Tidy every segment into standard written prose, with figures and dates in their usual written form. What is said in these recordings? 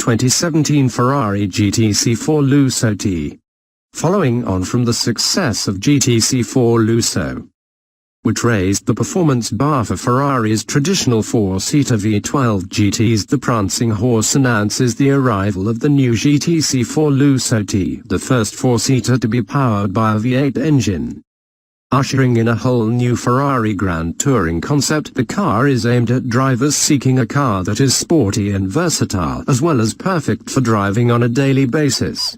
2017 Ferrari GTC4 Lusso T. Following on from the success of GTC4 Lusso, which raised the performance bar for Ferrari's traditional four-seater V12 GTs, the prancing horse announces the arrival of the new GTC4 Lusso T, the first four-seater to be powered by a V8 engine. Ushering in a whole new Ferrari Grand Touring concept, the car is aimed at drivers seeking a car that is sporty and versatile as well as perfect for driving on a daily basis.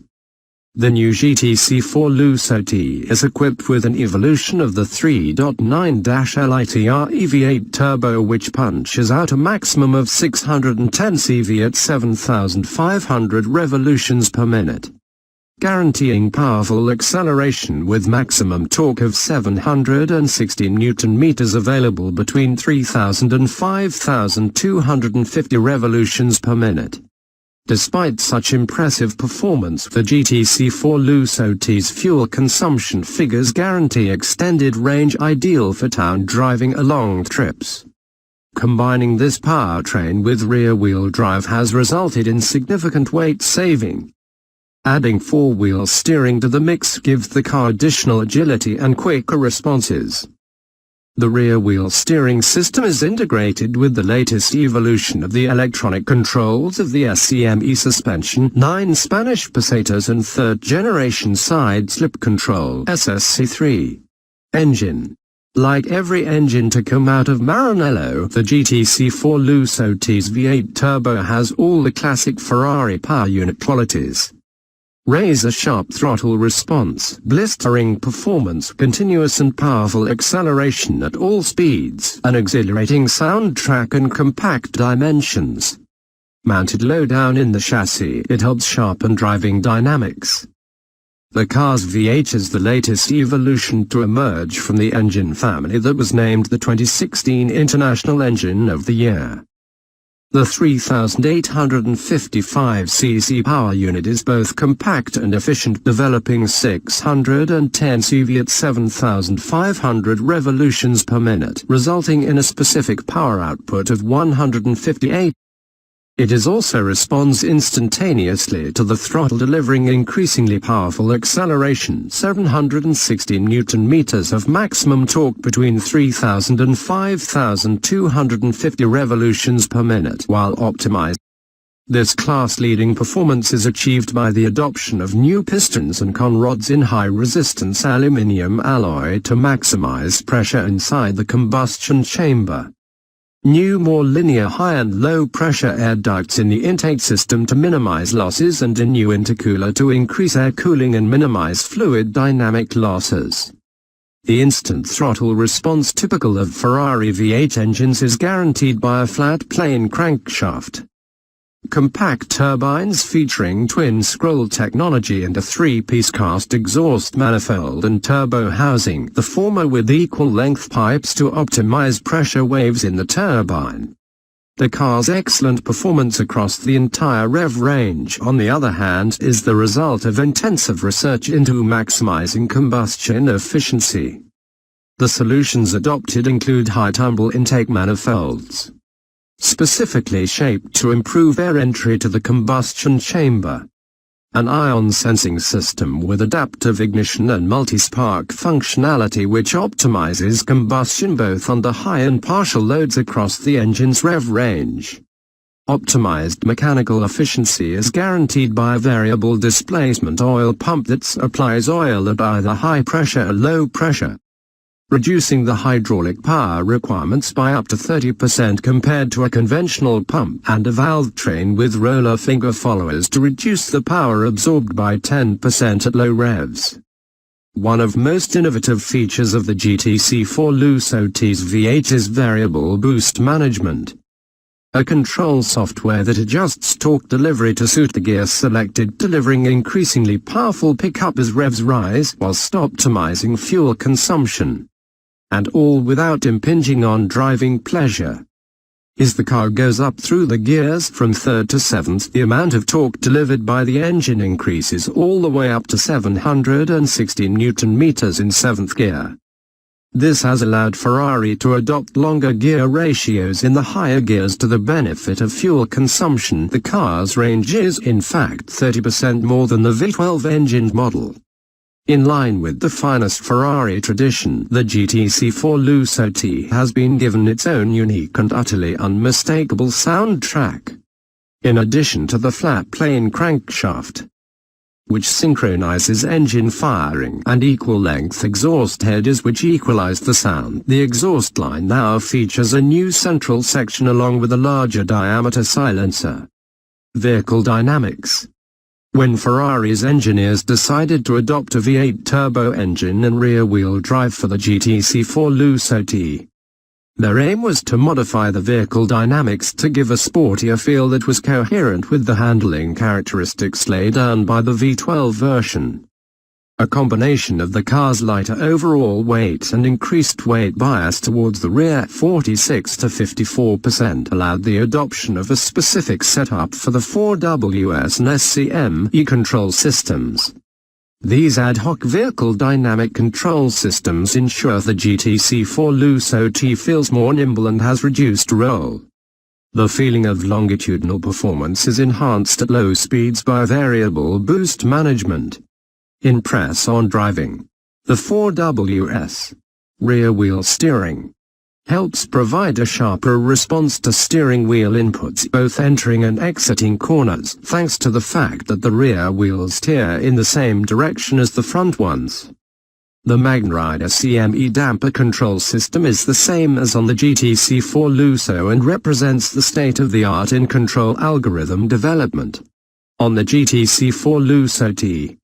The new GTC4 Lusso T is equipped with an evolution of the 3.9-liter V8 turbo, which punches out a maximum of 610 CV at 7,500 revolutions per minute, guaranteeing powerful acceleration with maximum torque of 760 Nm available between 3,000 and 5,250 revolutions per minute. Despite such impressive performance, the GTC4 Lusso T's fuel consumption figures guarantee extended range, ideal for town driving or long trips. Combining this powertrain with rear-wheel drive has resulted in significant weight saving. Adding four-wheel steering to the mix gives the car additional agility and quicker responses. The rear-wheel steering system is integrated with the latest evolution of the electronic controls of the SCME suspension, 9 Spanish pesetas and third-generation side-slip control (SSC3) engine. Like every engine to come out of Maranello, the GTC4 Lusso T's V8 turbo has all the classic Ferrari power unit qualities. Razor-sharp throttle response, blistering performance, continuous and powerful acceleration at all speeds, an exhilarating soundtrack and compact dimensions. Mounted low down in the chassis, it helps sharpen driving dynamics. The car's V8 is the latest evolution to emerge from the engine family that was named the 2016 International Engine of the Year. The 3,855cc power unit is both compact and efficient, developing 610 CV at 7,500 revolutions per minute, resulting in a specific power output of 158. It also responds instantaneously to the throttle, delivering increasingly powerful acceleration, 760 Nm of maximum torque between 3,000 and 5,250 revolutions per minute, while optimized. This class-leading performance is achieved by the adoption of new pistons and conrods in high-resistance aluminium alloy to maximize pressure inside the combustion chamber. New more linear high and low pressure air ducts in the intake system to minimize losses, and a new intercooler to increase air cooling and minimize fluid dynamic losses. The instant throttle response typical of Ferrari V8 engines is guaranteed by a flat plane crankshaft, compact turbines featuring twin-scroll technology and a 3-piece cast exhaust manifold and turbo housing, the former with equal-length pipes to optimize pressure waves in the turbine. The car's excellent performance across the entire rev range, on the other hand, is the result of intensive research into maximizing combustion efficiency. The solutions adopted include high-tumble intake manifolds, specifically shaped to improve air entry to the combustion chamber, an ion sensing system with adaptive ignition and multi-spark functionality which optimizes combustion both under high and partial loads across the engine's rev range. Optimized mechanical efficiency is guaranteed by a variable displacement oil pump that applies oil at either high pressure or low pressure, reducing the hydraulic power requirements by up to 30% compared to a conventional pump, and a valve train with roller finger followers to reduce the power absorbed by 10% at low revs. One of most innovative features of the GTC4 Lusso T's V8 is variable boost management, a control software that adjusts torque delivery to suit the gear selected, delivering increasingly powerful pickup as revs rise whilst optimizing fuel consumption, and all without impinging on driving pleasure. As the car goes up through the gears from 3rd to 7th, the amount of torque delivered by the engine increases all the way up to 760 Nm in 7th gear. This has allowed Ferrari to adopt longer gear ratios in the higher gears to the benefit of fuel consumption. The car's range is in fact 30% more than the V12 engined model. In line with the finest Ferrari tradition, the GTC4 Lusso T has been given its own unique and utterly unmistakable soundtrack. In addition to the flat-plane crankshaft, which synchronizes engine firing, and equal-length exhaust headers which equalize the sound, the exhaust line now features a new central section along with a larger diameter silencer. Vehicle dynamics. When Ferrari's engineers decided to adopt a V8 turbo engine and rear-wheel drive for the GTC4 Lusso T, their aim was to modify the vehicle dynamics to give a sportier feel that was coherent with the handling characteristics laid down by the V12 version. A combination of the car's lighter overall weight and increased weight bias towards the rear 46 to 54% allowed the adoption of a specific setup for the 4WS and SCM control systems. These ad hoc vehicle dynamic control systems ensure the GTC4 Lusso T feels more nimble and has reduced roll. The feeling of longitudinal performance is enhanced at low speeds by variable boost management. In press-on driving, the 4WS rear-wheel steering helps provide a sharper response to steering wheel inputs both entering and exiting corners, thanks to the fact that the rear wheels steer in the same direction as the front ones. The Magnride CME damper control system is the same as on the GTC4 Lusso and represents the state-of-the-art in control algorithm development. On the GTC4 Lusso T,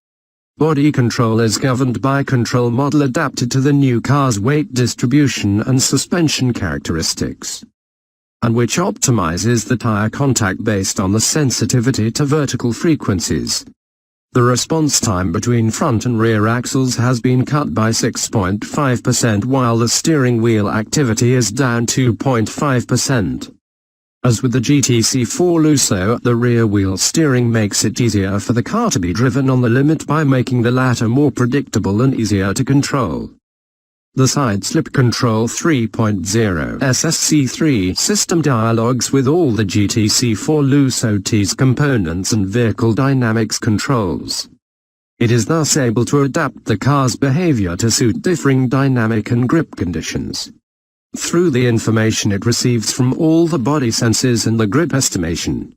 body control is governed by a control model adapted to the new car's weight distribution and suspension characteristics, and which optimizes the tire contact based on the sensitivity to vertical frequencies. The response time between front and rear axles has been cut by 6.5% while the steering wheel activity is down 2.5%. As with the GTC4 Lusso, the rear-wheel steering makes it easier for the car to be driven on the limit by making the latter more predictable and easier to control. The Side Slip Control 3.0 SSC3 system dialogues with all the GTC4 Lusso T's components and vehicle dynamics controls. It is thus able to adapt the car's behavior to suit differing dynamic and grip conditions. Through the information it receives from all the body sensors and the grip estimation,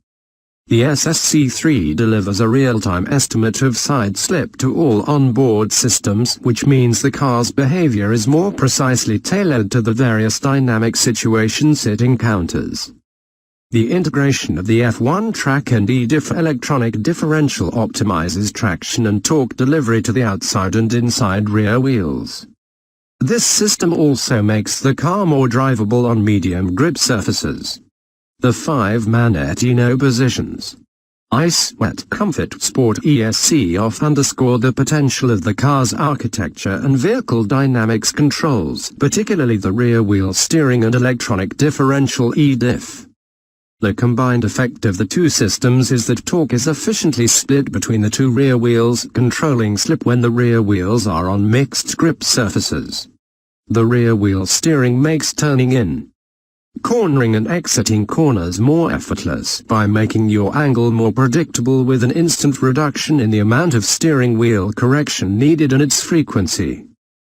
the SSC3 delivers a real-time estimate of side slip to all onboard systems, which means the car's behavior is more precisely tailored to the various dynamic situations it encounters. The integration of the F1 track and eDiff electronic differential optimizes traction and torque delivery to the outside and inside rear wheels. This system also makes the car more drivable on medium grip surfaces. The 5-man Etino positions, Ice, Wet, Comfort, Sport, ESC off underscore the potential of the car's architecture and vehicle dynamics controls, particularly the rear wheel steering and electronic differential eDiff. The combined effect of the two systems is that torque is efficiently split between the two rear wheels, controlling slip when the rear wheels are on mixed grip surfaces. The rear wheel steering makes turning in, cornering and exiting corners more effortless by making your angle more predictable with an instant reduction in the amount of steering wheel correction needed and its frequency.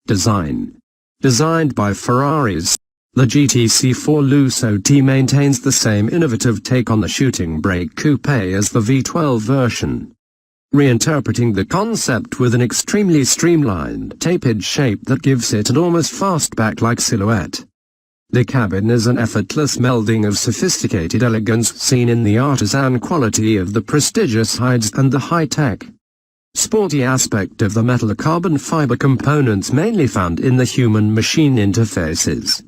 Design. Designed by Ferraris, the GTC4 Lusso T maintains the same innovative take on the shooting brake coupe as the V12 version, reinterpreting the concept with an extremely streamlined, tapered shape that gives it an almost fastback-like silhouette. The cabin is an effortless melding of sophisticated elegance seen in the artisan quality of the prestigious hides and the high-tech, sporty aspect of the metal carbon fiber components mainly found in the human-machine interfaces.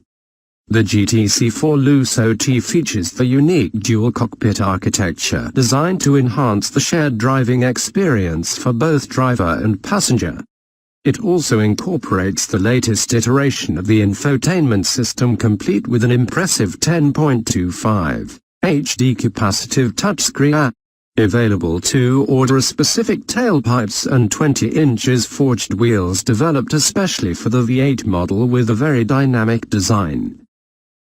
The GTC4 Lusso T features the unique dual-cockpit architecture designed to enhance the shared driving experience for both driver and passenger. It also incorporates the latest iteration of the infotainment system complete with an impressive 10.25 HD capacitive touchscreen. Available to order specific tailpipes and 20 inches forged wheels developed especially for the V8 model with a very dynamic design.